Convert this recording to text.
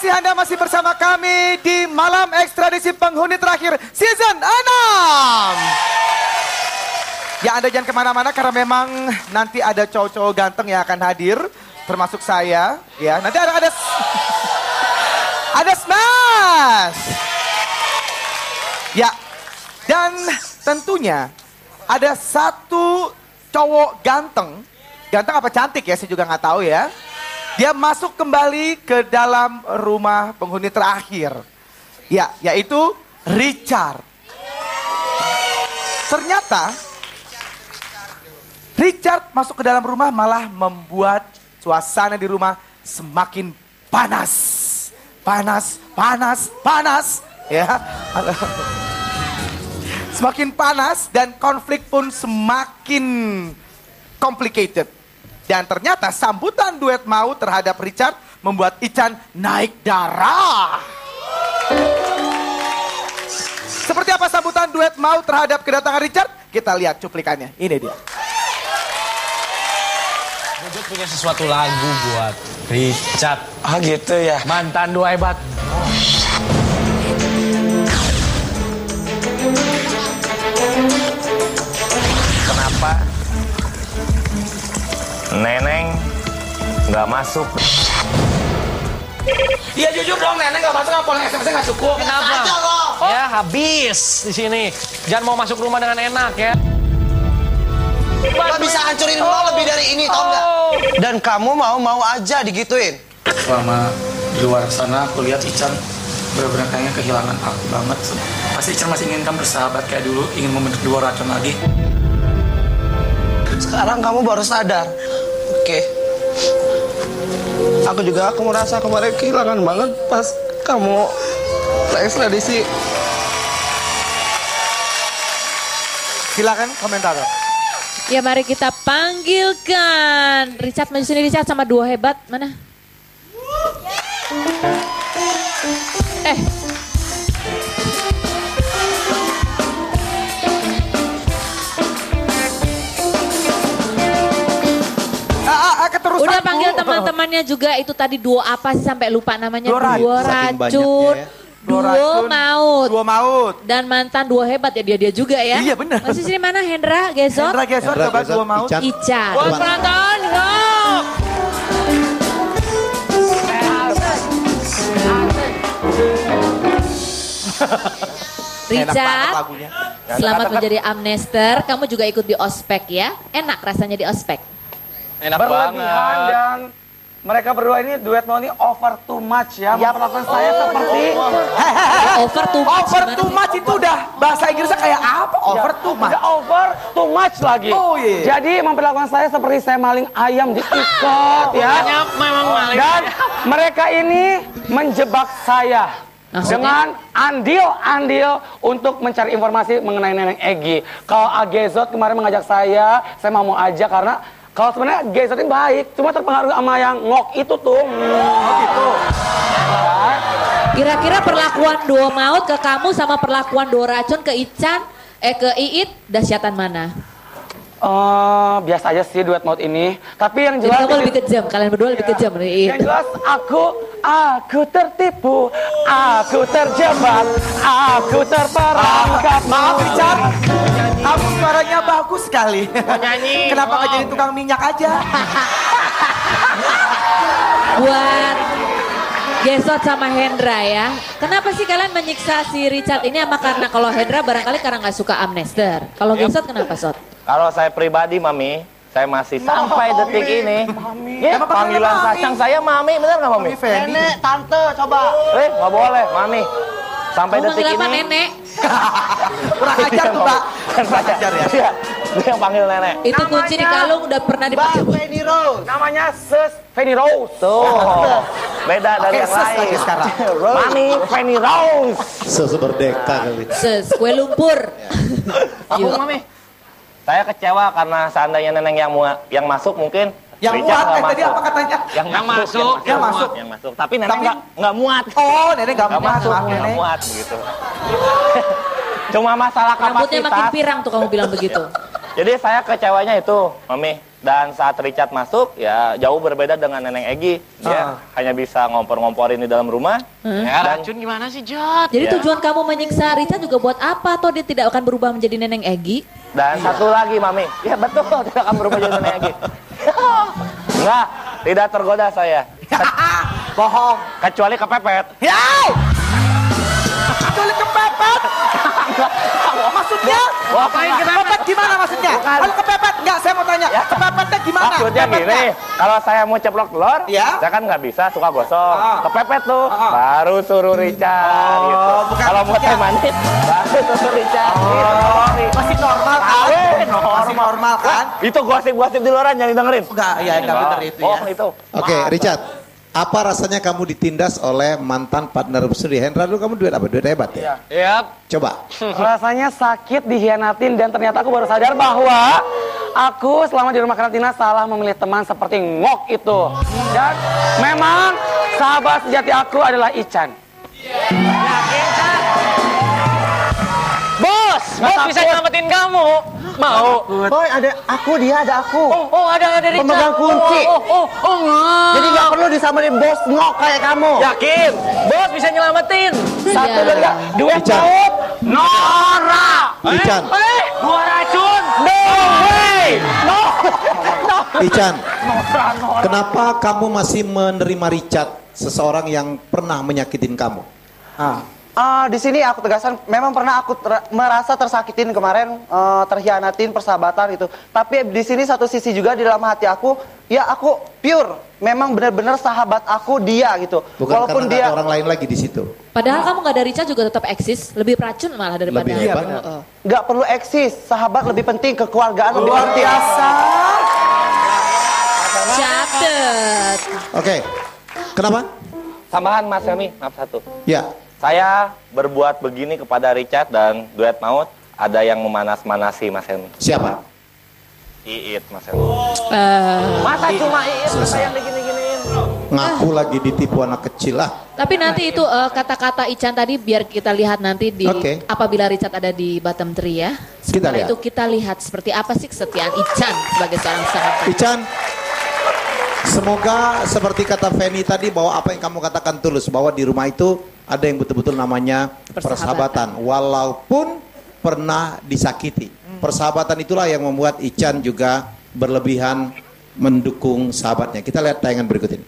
kasih Anda masih bersama kami di Malam Ekstradisi Penghuni Terakhir Season 6. Ya, Anda jangan kemana-mana karena memang nanti ada cowok-cowok ganteng yang akan hadir. Termasuk saya. Ya, nanti ada Smash. Ya, dan tentunya ada satu cowok ganteng. Ganteng apa cantik ya, saya juga nggak tahu ya. Dia masuk kembali ke dalam rumah penghuni terakhir. Ya, yaitu Richard. Ternyata Richard masuk ke dalam rumah malah membuat suasana di rumah semakin panas. Panas. Ya. Semakin panas dan konflik pun semakin complicated. Dan ternyata sambutan duet maut terhadap Richard membuat Ican naik darah. Seperti apa sambutan duet maut terhadap kedatangan Richard? Kita lihat cuplikannya. Ini dia. Gue punya sesuatu lagu buat Richard. Ah gitu ya. Mantan dua hebat. Kenapa Neneng nggak masuk? Iya jujur dong, Neneng nggak masuk, apa SMS-nya nggak cukup. Kenapa? Ya habis di sini. Jangan mau masuk rumah dengan enak ya. Lo bisa hancurin lo lebih dari ini, tau nggak? Dan kamu mau aja digituin? Selama di luar sana aku lihat Ican benar-benar kayaknya kehilangan aku banget. Pasti Ican masih inginkan bersahabat kayak dulu, ingin membentuk dua racun lagi. Sekarang kamu baru sadar. Oke. Aku merasa kemarin kehilangan banget pas kamu ekstradisi. Silakan komentar. Ya mari kita panggilkan Richard, maju sini Richard sama dua hebat, mana? Keterusan udah panggil teman-temannya juga, itu tadi duo apa sih sampai lupa namanya? Duo racun. Dua maut. Dan mantan dua hebat ya dia juga ya. Iya benar. Masih sini mana Hendra Gesot? Hendra Gesot coba dua maut. Ican. Buat penonton, ngok. Richard, selamat menjadi amnester. Kamu juga ikut di ospek ya. Enak rasanya di ospek. Enak berlebihan banget. dan mereka berdua ini duet mau ini over too much ya. Memperlakukan saya seperti Over too much. Over too much itu udah bahasa Inggrisnya kayak apa? Over too much. udah over too much lagi. Oh, iya. Jadi memperlakukan saya seperti saya maling ayam diikat ya. Memang maling. Dan mereka ini menjebak saya. Maksudnya? Dengan andil untuk mencari informasi mengenai Neneng Egy. Kalau Agezot kemarin mengajak saya mau aja karena kalau sebenarnya Agezot ini baik, cuma terpengaruh sama yang ngok itu tuh. Gitu. Kira-kira perlakuan duo maut ke kamu sama perlakuan duo racun ke Ican, ke Iit, dahsyatan mana? Biasa aja sih duet maut ini. Tapi yang Jadi jelas kamu lebih kejam, kalian berdua lebih kejam dari Iit. yang jelas aku tertipu, aku terjebak, aku terperangkap. Maaf Richard, kamu suaranya bagus sekali. Nyanyi. Kenapa nggak jadi tukang minyak aja? Buat Gesot sama Hendra ya. Kenapa sih kalian menyiksa si Richard ini? Sama karena kalau Hendra barangkali karena nggak suka amnester. Kalau Gesot kenapa Sot? Kalau saya pribadi, Mami, saya masih sampai detik ini. Ya, Emang panggilan Mami? sayang saya Mami, bener nggak Mami? Nenek, tante, coba. Nggak boleh, Mami. Sampai Kamu detik manggil apa ini. nenek? Kurang ajar tuh Mbak. Kurang ajar ya. Iya, dia yang panggil nenek. Itu kunci di kalung udah pernah dipakai. Mbak Feni Rose. Namanya Sus Feni Rose. Tuh, beda dari Oke, yang sus lain. lagi sekarang. Mami, Feni Rose. Merdeka kali. Kue lumpur. Aku Mami. Saya kecewa karena seandainya Neneng yang masuk mungkin Yang Richard muat, nggak tadi masuk. apa katanya? Yang masuk. Yang masuk. Tapi Neneng nggak muat. Oh, nenek nggak Nggak muat. masuk, Maaf, nggak nenek. muat gitu. Cuma masalah Rambutnya makin kapasitas. pirang tuh kamu bilang begitu. Jadi saya kecewanya itu, Mami. Dan saat Richard masuk, ya jauh berbeda dengan Neneng Egi. Dia hanya bisa ngompor-ngomporin di dalam rumah. Ya, racun gimana sih, Jod? Jadi Ya. tujuan kamu menyiksa Richard juga buat apa? Atau dia tidak akan berubah menjadi Neneng Egi? Dan satu lagi, Mami. Ya betul, tidak akan berubah jadi Neneng Egi. Enggak, tidak tergoda saya. Bohong. Kecuali kepepet. Yay! Kecuali kepepet. Maksudnya? Ngapain Kepepet gimana maksudnya? Kalau kepepet, enggak, saya mau tanya. Kepepetnya gimana? Maksudnya gini, kalau saya mau ceplok telur, Ya. saya kan nggak bisa, suka gosong. Kepepet tuh, baru suruh Richard. gitu. bukan Kalau mau teh manis, baru suruh Richard. Gitu. Masih normal kan? Masih normal kan? Itu gosip-gosip di luaran yang didengerin. Enggak, ya enggak benar itu ya. Oh, itu. Oke, Richard. Apa rasanya kamu ditindas oleh mantan partner studi Hendra? Dulu kamu duet apa? Duet hebat ya? Yap. Coba. Rasanya sakit, dihianatin, dan ternyata aku baru sadar bahwa aku selama di rumah karantina salah memilih teman seperti Ngok itu. Dan memang sahabat sejati aku adalah Ican. Bos bisa nyelamatin kamu. Mau? Boy, ada aku, dia ada aku. Oh, ada Richard. Pemegang kunci. Enggak. Jadi nggak perlu disamperin bos Ngok kayak kamu. Yakin? Bos bisa nyelamatin. Satu Iya. dan enggak, duet Ican. maut, Nora. Ican. Dua racun. No way. No. Ican. Kenapa kamu masih menerima Richard, seseorang yang pernah menyakitin kamu? Di sini aku tegaskan, memang pernah aku merasa tersakitin kemarin, terhianatin persahabatan itu. Tapi di sini satu sisi juga di dalam hati aku, ya aku pure, memang benar-benar sahabat aku dia gitu. Bukan Walaupun karena dia ada orang lain lagi di situ. Padahal kamu gak ada Richard juga tetap eksis, lebih racun malah daripada. Lebih hebat. nggak perlu eksis, sahabat lebih penting, kekeluargaan lebih Luar penting. biasa. Catet. Oke. Kenapa? Tambahan Mas Helmi, maaf satu. Ya. Saya berbuat begini kepada Richard dan duet maut, ada yang memanas-manasi Mas Helmi. Siapa? Iit, Mas Helmi. Masa cuma Iit Selesai. yang digini-giniin? Ngaku lagi ditipu anak kecil lah. Tapi nanti itu kata-kata Ican tadi biar kita lihat nanti di Oke. apabila Richard ada di bottom 3 ya. Kita Setelah lihat. itu kita lihat seperti apa sih kesetiaan Ican sebagai seorang sahabat. Ican, semoga seperti kata Feni tadi bahwa apa yang kamu katakan tulus, bahwa di rumah itu ada yang betul-betul namanya persahabatan, walaupun pernah disakiti. Persahabatan itulah yang membuat Ican juga berlebihan mendukung sahabatnya. Kita lihat tayangan berikut ini.